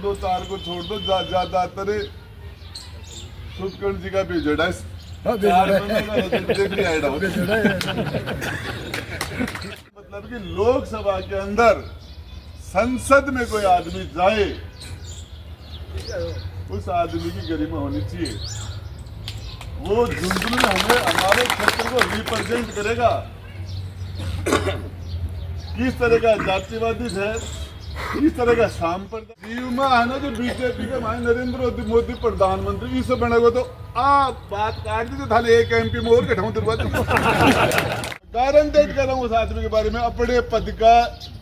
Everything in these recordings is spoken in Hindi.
दो चार को छोड़ दो, ज्यादातर सुदकर्ण जी का भेजड़ा मतलब कि लोकसभा के अंदर संसद में कोई आदमी जाए, उस आदमी की गरिमा होनी चाहिए। वो झुंझुनू में हमारे क्षेत्र को रिप्रेजेंट करेगा। किस तरह का जातिवादी है, किस तरह का सांप्रदायिक जीव में है ना, जो बीजेपी के हमारे नरेंद्र मोदी प्रधानमंत्री इससे बनेगा तो आप बात काट दी, थाने एक MP में और कटाऊं गारंटेड कर रहा हूँ। उस आदमी के बारे में अपने पद का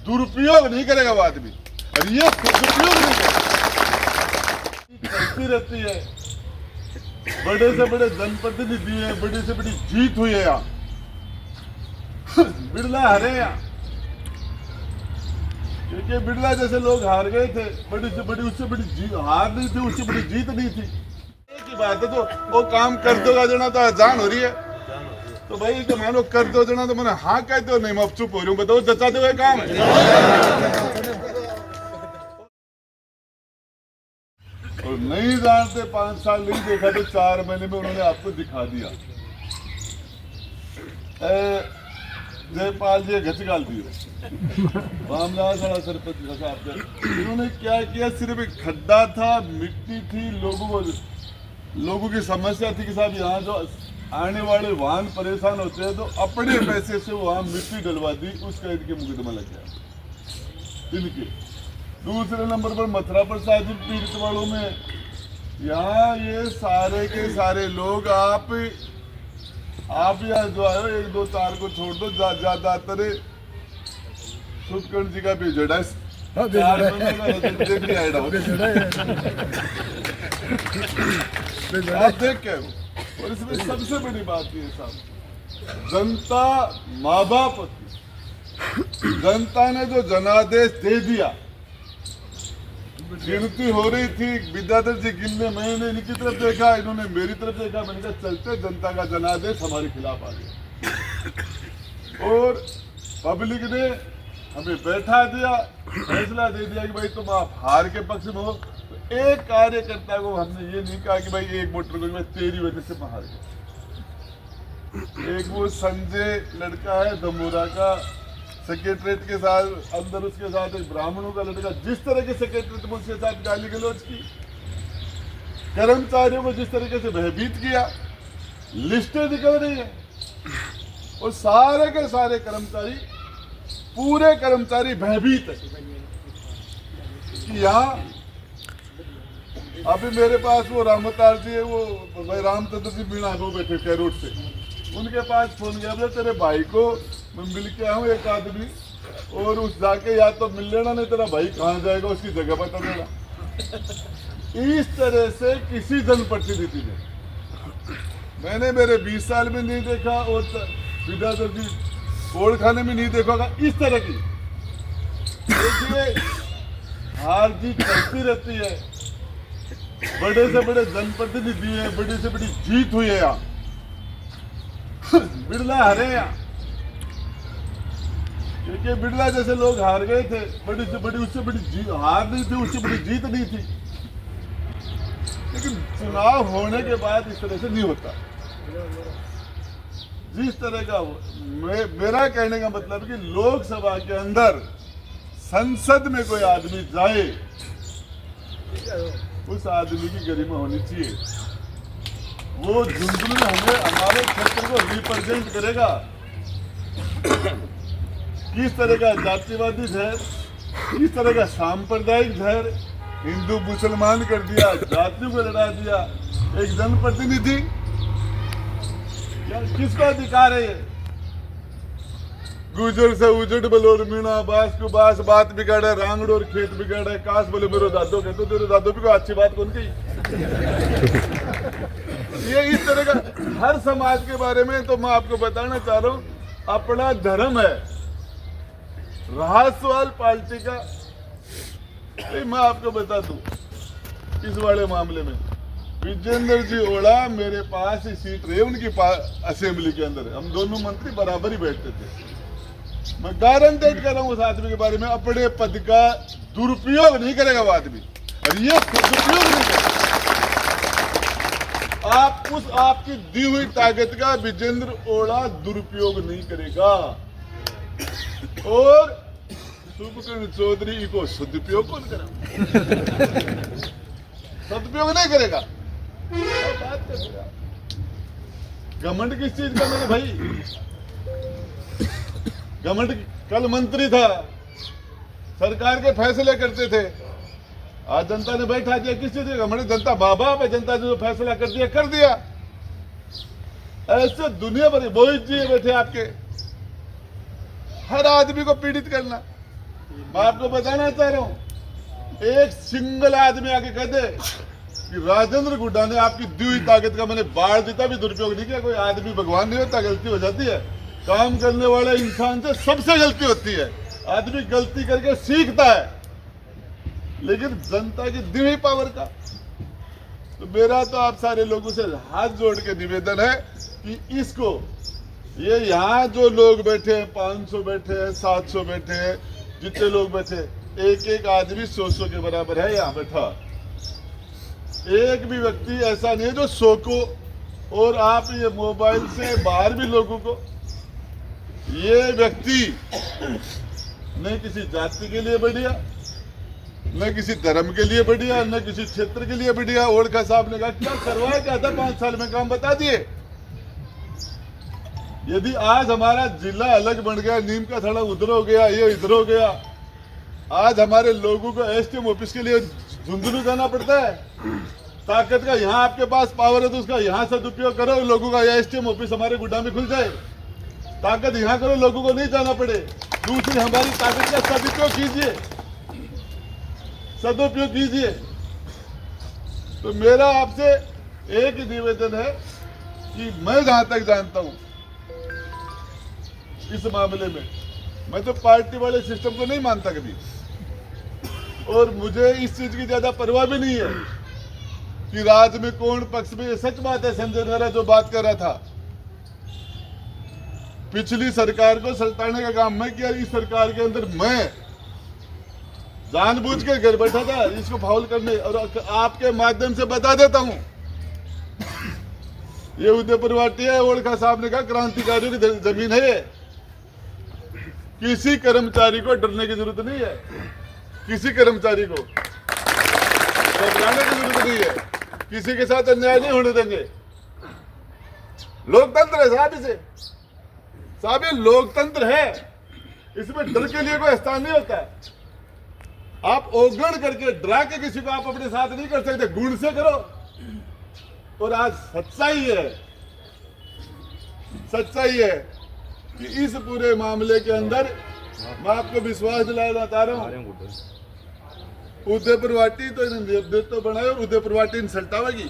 दुरुपयोग नहीं करेगा वो आदमी, और ये दुरुपयोग नहीं करती रहती है। बड़े से बड़े जनप्रतिनिधि है, बड़ी से बड़ी जीत हुई है यहाँ, बिरला हारे यहाँ, क्योंकि बिरला जैसे लोग हार गए थे। बड़ी से बड़ी, उससे बड़ी जीत हार नहीं थी, उससे बड़ी जीत नहीं थी। एक ही बात है, तो वो काम कर दोगा जना तो जान हो रही है, तो भाई तो मानो कर दो जना, तो मैंने हाँ कहते हो, नहीं मैं अब चुप हो रही हूँ, बताओ जचाते हुए काम और नहीं जानते। 5 साल नहीं देखा तो 4 महीने में उन्होंने आपको दिखा दिया। जयपाल जी घचगाल दियो मामला सारा सरपंच साहब, इन्होंने क्या किया? सिर्फ एक खड्डा था, मिट्टी थी, लोगों की समस्या थी कि साहब यहाँ जो आने वाले वाहन परेशान होते हैं, तो अपने पैसे से वहाँ मिट्टी डलवा दी, उसका इनके मुकदमा लग गया इनके। दूसरे नंबर पर मथुरा प्रसाद जी पीड़ित वालों में, यहाँ ये सारे के सारे लोग आप यहाँ जो आए 1 2 4 को छोड़ दो, ज्यादातर सुदकर्ण जी का भेजड़ा आप देख के। और इसमें सबसे बड़ी बात ये साहब, जनता माँ बाप होती, जनता ने जो जनादेश दे दिया, गिनती हो रही थी, विद्याधर जी गिनने, मैंने इनकी तरफ देखा, इन्होंने मेरी तरफ देखा, मैंने कहा चलते जनता का जनादेश हमारे खिलाफ आ गया। और पब्लिक ने हमें बैठा दिया, फैसला दे दिया कि भाई तुम आप हार के पक्ष में हो। तो एक कार्यकर्ता को हमने ये नहीं कहा कि भाई एक वोटर को मैं तेरी वजह से मैं हार गया। एक वो संजय लड़का है दमोरा का, सेक्रेटरीट के साथ अंदर, उसके साथ एक ब्राह्मणों का लड़का, जिस तरह के सेक्रेटरीट में उसके साथ गाली गलौज की, कर्मचारियों को जिस तरीके से भयभीत किया, लिस्टें निकल रही है। और सारे के सारे कर्मचारी, पूरे कर्मचारी भयभीत है कि यहाँ अभी मेरे पास वो रामतार जी है, वो भाई रामचंद्र जी मीणा वो बैठे कैरोट से, उनके पास फोन किया, बोले तेरे भाई को मैं मिल के आया हूँ एक आदमी, और उस जाके या तो मिल लेना, नहीं तेरा भाई कहाँ जाएगा उसकी जगह बता देना। इस तरह से किसी जनप्रतिनिधि ने मैंने मेरे 20 साल में नहीं देखा, और विद्याधर जी कोड़ खाने में नहीं देखा इस तरह की। देखिए हार जीत चलती रहती है, बड़े से बड़े जनप्रतिनिधि है, बड़ी से बड़ी जीत हुई है यहाँ, बिरला हारे यहाँ, क्योंकि बिरला जैसे लोग हार गए थे। बड़ी से बड़ी, उससे बड़ी जीत हार नहीं थी, उससे बड़ी जीत नहीं थी। लेकिन चुनाव होने के बाद इस तरह से नहीं होता। जिस तरह का मेरा कहने का मतलब कि लोकसभा के अंदर संसद में कोई आदमी जाए, उस आदमी की गरिमा होनी चाहिए। वो झुंझुनू में हमारे क्षेत्र को रिप्रेजेंट करेगा। किस तरह का जातिवादी जहर, किस तरह का सांप्रदायिक जहर हिंदू मुसलमान कर दिया, जातियों को लड़ा दिया। एक जनप्रतिनिधि, किसका अधिकार है ये? गुजर से उजड़ बलोर मीणा, बास को बास, बात बिगाड़ा, रांगड़ और खेत बिगाड़ा, काश बोले मेरो दादो कहते, तेरे दादो भी कोई अच्छी बात कौन कही। ये इस तरह का हर समाज के बारे में। तो मैं आपको बताना चाह रहा हूँ, अपना धर्म है। रहा सवाल पार्टी का, मैं आपको बता दूं इस वाले मामले में विजेंद्र जी ओड़ा मेरे पास ही सीट रहे, उनकी असेंबली के अंदर हम दोनों मंत्री बराबर ही बैठते थे। मैं गारंटेड कर रहा हूँ उस आदमी के बारे में, अपने पद का दुरुपयोग नहीं करेगा वो आदमी, और ये सदुपयोग नहीं करेगा। आप उस आपकी दी हुई ताकत का विजेंद्र ओड़ा दुरुपयोग नहीं करेगा और शुभकर्ण चौधरी को सदुपयोग कौन करेगा? सदुपयोग नहीं करेगा। बात करेगा घमंड किस चीज का मेरे भाई? घमंड कल मंत्री था, सरकार के फैसले करते थे, आज जनता ने बैठा दिया। किस चीज का घमंड? जनता माँ बाप है, जनता ने जो फैसला कर दिया। ऐसे दुनिया भर मोहित जी बैठे आपके, हर आदमी को पीड़ित करना। मैं आपको बताना चाह रहा हूं, एक सिंगल आदमी आके कह दे कि राजेंद्र गुड्डा ने आपकी दी हुई ताकत का मैंने बाढ़ देता भी दुरुपयोग नहीं किया। कोई आदमी भगवान नहीं होता, गलती हो जाती है। काम करने वाले इंसान से सबसे गलती होती है। आदमी गलती करके सीखता है, लेकिन जनता की दी हुई पावर का। तो मेरा तो आप सारे लोगों से हाथ जोड़ के निवेदन है कि इसको, ये यहाँ जो लोग बैठे हैं, 500 बैठे हैं, 700 बैठे हैं, जितने लोग बैठे, एक एक आदमी 100 के बराबर है यहाँ बैठा। एक भी व्यक्ति ऐसा नहीं है जो 100 को, और आप ये मोबाइल से बाहर भी लोगों को, ये व्यक्ति न किसी जाति के लिए बढ़िया, न किसी धर्म के लिए बढ़िया, न किसी क्षेत्र के लिए बढ़िया। ओड़का साहब ने कहा क्या करवाया क्या था, 5 साल में काम बता दिए। यदि आज हमारा जिला अलग बन गया, नीम का थड़ा उधर हो गया, ये इधर हो गया, आज हमारे लोगों को एसडीएम ऑफिस के लिए झुंझुनू जाना पड़ता है। ताकत का यहाँ आपके पास पावर है तो उसका यहाँ सदुपयोग करो, लोगों का एसडीएम ऑफिस हमारे गुड्डा में खुल जाए। ताकत यहाँ करो, लोगों को नहीं जाना पड़े। दूसरी, हमारी ताकत का सदुपयोग कीजिए, सदुपयोग कीजिए। तो मेरा आपसे एक ही निवेदन है कि मैं जहां तक जानता हूं इस मामले में, मैं तो पार्टी वाले सिस्टम को नहीं मानता कभी, और मुझे इस चीज की ज्यादा परवाह भी नहीं है कि राज्य में कौन पक्ष में। ये सच बात है, संजय नेहरा जो बात कर रहा था, पिछली सरकार को सल्टाने का काम मैं किया, इस सरकार के अंदर मैं जानबूझ के घर बैठा था इसको फाउल करने। और आपके माध्यम से बता देता हूं, ये उदयपुर वाटी है, ओड़का साहब ने कहा क्रांतिकारियों की जमीन है ये। किसी कर्मचारी को डरने की जरूरत नहीं है, किसी कर्मचारी को घबराने की जरूरत नहीं है, किसी के साथ अन्याय नहीं होने देंगे। लोकतंत्र है साहब, इसे साहब ये लोकतंत्र है, इसमें डर के लिए कोई स्थान नहीं होता है। आप ओगण करके डरा के किसी को आप अपने साथ नहीं कर सकते, गुण से करो। और आज सच्चाई है कि इस पूरे मामले के अंदर मैं आपको विश्वास दिलाना चाह रहा हूं, उदयपुर वाटी तो इन्होंने तो बनाए और उदयपुर वाटी इंसल्ट आवेगी।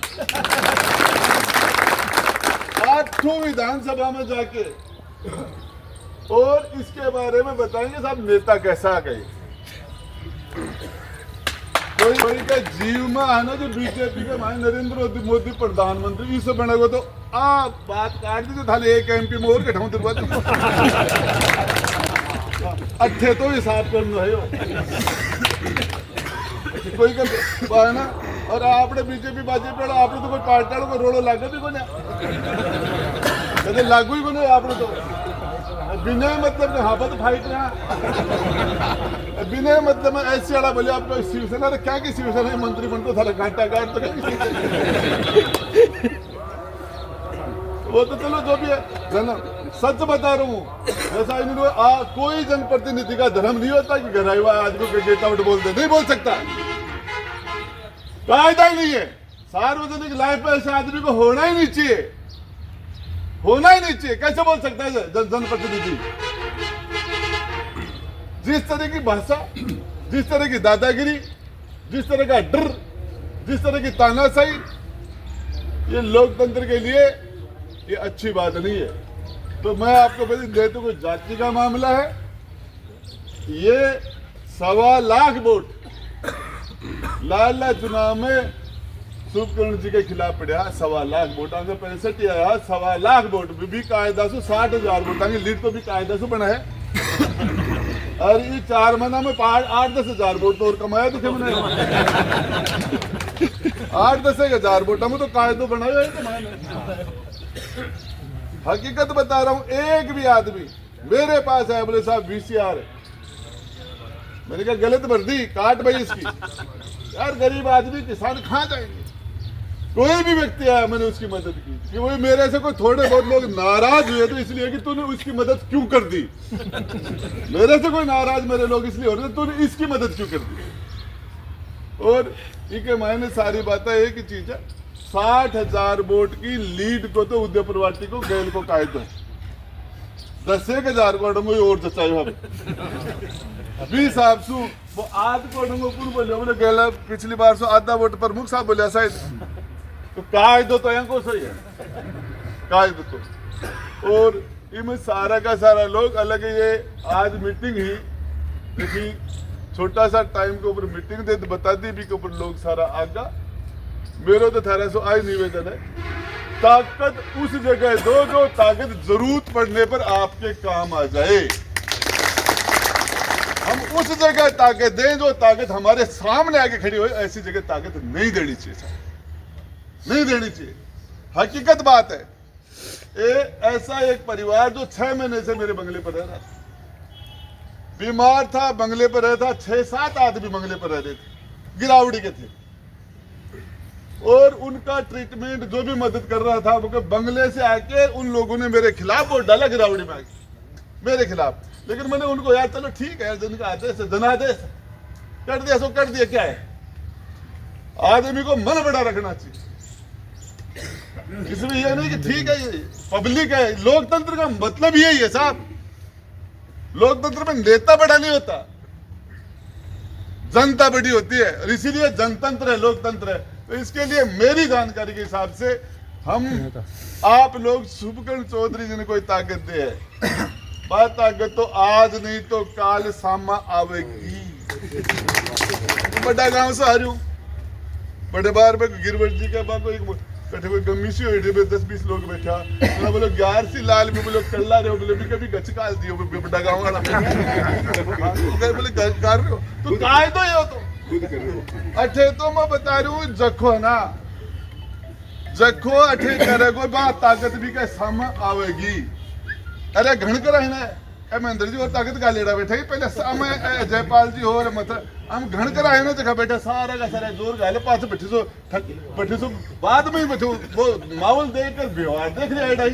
8 विधानसभा में जाके और इसके बारे में बताएंगे साहब नेता कैसा गए। कोई का जीव में आना जो बीजेपी के माने नरेंद्र मोदी प्रधानमंत्री इससे बनेगा तो आप बात काट दी, थाले एक एमपी में और कठाऊं तेरे बात अच्छे तो हिसाब करना है कोई का ना। और आपने बीजेपी आपने तो कोई पार्टी को रोड़ो लागू भी कोने, कदे लागू ही कोने आपने तो बिना मतलब हाबत फाइट रहा, बिना मतलब ऐसे वाला बोले आपको शिवसेना तो क्या की शिवसेना मंत्री बनता था घंटा गाड़ तो वो तो चलो जो भी है ना, सच बता रहा हूँ। जैसा इन्होंने कोई जनप्रतिनिधि का धर्म नहीं होता कि घर हुआ आदमी को गेट आउट बोलते, नहीं बोल सकता, कायदा ही नहीं है। सार्वजनिक लाइफ में ऐसे आदमी को होना ही नहीं चाहिए, होना ही नहीं चाहिए। कैसे बोल सकता है जनप्रतिनिधि? जिस तरह की भाषा, जिस तरह की दादागिरी, जिस तरह का डर, जिस तरह की तानाशाही, ये लोकतंत्र के लिए ये अच्छी बात नहीं है। तो मैं आपको बता दें, तो कोई जाति का मामला है, ये 1.25 लाख वोट लाला चुनाव में शुभकर्ण जी के खिलाफ पड़ा। 1.25 लाख वोट 65 आया, 1.25 लाख वोट भी कायदा से 60,000 वोट लीड तो भी कायदा से बना है। अरे ये 4 महीना में 8-10 हजार वोट तो और कमाया दिखे मैंने 8-10 हजार वोट हम तो कायदो बनाया तो मैंने हकीकत बता रहा हूं। एक भी आदमी मेरे पास है बोले साहब VCR है, मैंने कहा गलत भर दी, काट भाई इसकी। यार गरीब आदमी किसान कहाँ जाएंगे। कोई भी व्यक्ति आया मैंने उसकी मदद की कि वही मेरे से कोई थोड़े बहुत लोग नाराज हुए तो इसलिए कि तूने उसकी मदद क्यों कर दी। मेरे से कोई नाराज मेरे लोग इसलिए हो रहे थे तूने इसकी मदद क्यों कर दी। और इनके मायने सारी बातें एक ही चीज है, 60,000 वोट की लीड को तो उदयपुर वाटी को गैल को कायदो 10,000 को और जचाई हम 20 साहब सु वो आध को बोले बोले गैला पिछली बार सो आधा वोट प्रमुख साहब बोलिया शायद तो कायदो तो यहाँ को सही है कायदो तो। और इनमें सारा का सारा लोग अलग ये आज मीटिंग ही देखी छोटा सा टाइम के ऊपर मीटिंग दे बता दी भी के ऊपर लोग सारा आगा मेरे तो थारा सो आज निवेदन है ताकत उस जगह दो जो ताकत जरूरत पड़ने पर आपके काम आ जाए। हम उस जगह ताकत दें जो ताकत हमारे सामने आके खड़ी हो, ऐसी जगह ताकत नहीं देनी चाहिए साहब, नहीं देनी चाहिए। हकीकत बात है ऐसा एक परिवार जो 6 महीने से मेरे बंगले पर रह रहा था, बीमार था, बंगले पर रहता, 6-7 आदमी बंगले पर रह रहे थे, गिरावड़ी के थे और उनका ट्रीटमेंट जो भी मदद कर रहा था वो बंगले से आके उन लोगों ने मेरे खिलाफ वोट डाला गिरावड़ी में आके मेरे खिलाफ। लेकिन मैंने उनको यार चलो ठीक है जिनका आदेश है जनादेश कर दिया सो कर दिया, क्या है आदमी को मन बड़ा रखना चाहिए। इसमें यह नहीं कि ठीक है ये पब्लिक है, लोकतंत्र का मतलब यही है साहब, लोकतंत्र में नेता बड़ा नहीं होता जनता बड़ी होती है और इसीलिए जनतंत्र है लोकतंत्र है। तो इसके लिए मेरी जानकारी के हिसाब से हम आप लोग शुभकर्ण चौधरी जी ने कोई ताकत दी है बात ताकत तो आज नहीं तो काल सामा आवेगी। बड़ा गांव से आ रही हूँ बड़े बार में गिरवट जी के बाद एक बैठे हुए गम्मी सी हुई 10-20 लोग बैठा बोलो 11 सी लाल में बोलो कल्ला रहे हो बोले भी कभी गच काल दियो बड़ा गाँव वाला बोले कर रहे हो तो काय तो ये हो तो अठे तो मैं बता रही हूँ जखो ना जखो अठे करे कोई बात ताकत भी के सामने आवेगी। अरे घण कर है महेंद्र जी और ताकत का लेड़ा बैठे पहले सामने जयपाल जी हो मतलब हम घण कर आए ना जगह बैठे सारा का सारा जोर गाले पास बैठे सो बाद में ही बैठे वो माहौल देख कर व्यवहार देख रहे हैं।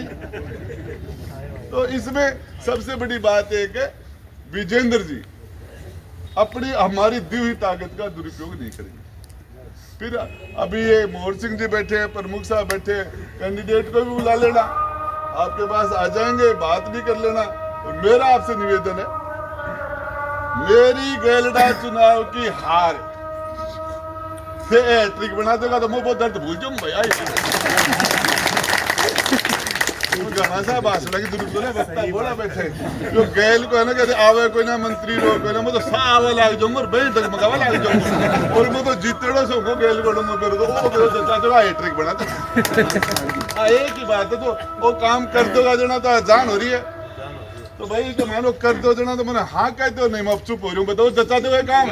तो इसमें सबसे बड़ी बात एक है विजेंद्र जी अपनी हमारी दी हुई ताकत का दुरुपयोग नहीं करेंगे। फिर अभी ये मोहर सिंह जी बैठे प्रमुख साहब बैठे कैंडिडेट को भी बुला लेना आपके पास आ जाएंगे बात भी कर लेना। और मेरा आपसे निवेदन है मेरी गैलडा चुनाव की हार से हैट्रिक बना देगा तो मैं बहुत दर्द भूल जाऊं भैया गाना साहब भाषण की दुरुपयोग है वक्ता बोला बैठे जो गैल को है ना कहते आवे कोई ना मंत्री लोग कोई ना मैं तो सावा लाग जाऊंगा और बैठ डगमगावा लाग जाऊंगा और मैं तो जीतड़ो से को गैल को मैं करूँ तो वो चाचा जो हैट्रिक बना दो एक ही बात है तो वो काम कर दोगा जना तो जान हो रही है तो भाई तो मान लो कर दो जना तो मैंने हाँ कहते हो नहीं मैं अब चुप हो रही हूँ बताओ जचा दो काम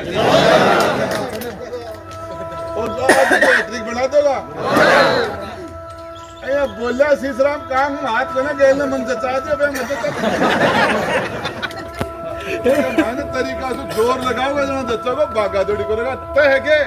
और हैट्रिक बना देगा बोला सीसराम काम हाथ करना गैल ने मन जचा दिया मैंने तरीका से जोर लगाओगे जना जचा को भागा दौड़ी करेगा तय है के